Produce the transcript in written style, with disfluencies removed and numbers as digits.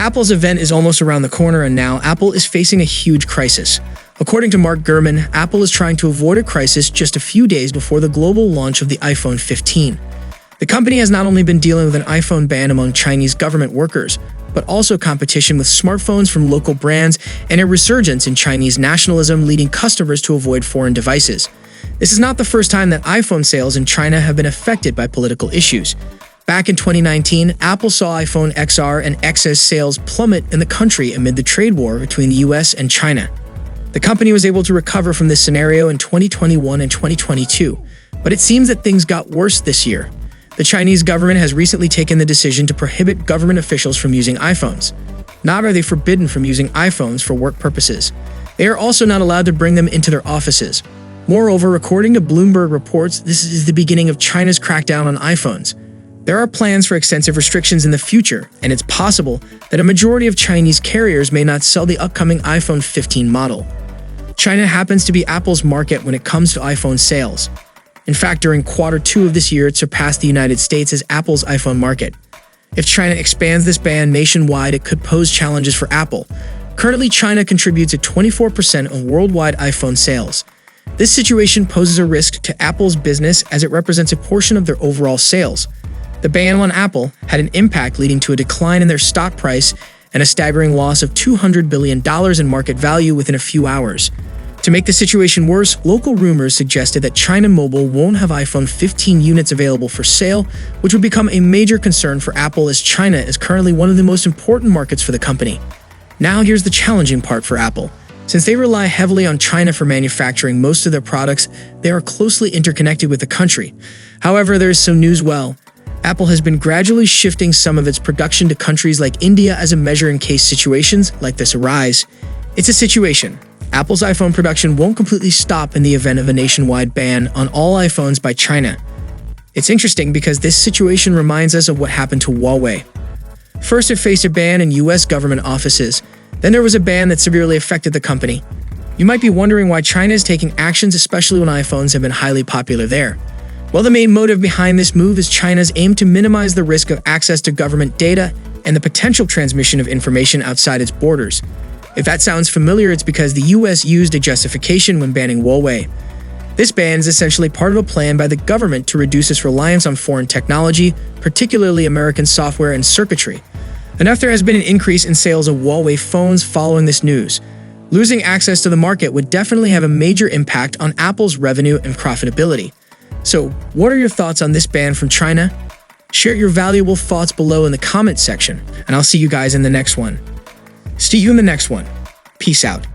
Apple's event is almost around the corner, and now Apple is facing a huge crisis. According to Mark Gurman, Apple is trying to avoid a crisis just a few days before the global launch of the iPhone 15. The company has not only been dealing with an iPhone ban among Chinese government workers, but also competition with smartphones from local brands and a resurgence in Chinese nationalism leading customers to avoid foreign devices. This is not the first time that iPhone sales in China have been affected by political issues. Back in 2019, Apple saw iPhone XR and XS sales plummet in the country amid the trade war between the US and China. The company was able to recover from this scenario in 2021 and 2022, but it seems that things got worse this year. The Chinese government has recently taken the decision to prohibit government officials from using iPhones. Not are they forbidden from using iPhones for work purposes. They are also not allowed to bring them into their offices. Moreover, according to Bloomberg reports, this is the beginning of China's crackdown on iPhones. There are plans for extensive restrictions in the future, and it's possible that a majority of Chinese carriers may not sell the upcoming iPhone 15 model. China happens to be Apple's market when it comes to iPhone sales. In fact, during Q2 of this year, it surpassed the United States as Apple's iPhone market. If China expands this ban nationwide, it could pose challenges for Apple. Currently, China contributes at 24% of worldwide iPhone sales. This situation poses a risk to Apple's business as it represents a portion of their overall sales. The ban on Apple had an impact leading to a decline in their stock price and a staggering loss of $200 billion in market value within a few hours. To make the situation worse, local rumors suggested that China Mobile won't have iPhone 15 units available for sale, which would become a major concern for Apple as China is currently one of the most important markets for the company. Now here's the challenging part for Apple. Since they rely heavily on China for manufacturing most of their products, they are closely interconnected with the country. However, there is some news. Apple has been gradually shifting some of its production to countries like India as a measure in case situations like this arise. It's a situation. Apple's iPhone production won't completely stop in the event of a nationwide ban on all iPhones by China. It's interesting because this situation reminds us of what happened to Huawei. First, it faced a ban in US government offices. Then there was a ban that severely affected the company. You might be wondering why China is taking actions, especially when iPhones have been highly popular there. Well, the main motive behind this move is China's aim to minimize the risk of access to government data and the potential transmission of information outside its borders. If that sounds familiar, it's because the US used a justification when banning Huawei. This ban is essentially part of a plan by the government to reduce its reliance on foreign technology, particularly American software and circuitry. Enough there has been an increase in sales of Huawei phones following this news. Losing access to the market would definitely have a major impact on Apple's revenue and profitability. So, what are your thoughts on this ban from China? Share your valuable thoughts below in the comment section, and I'll see you guys in the next one. See you in the next one. Peace out.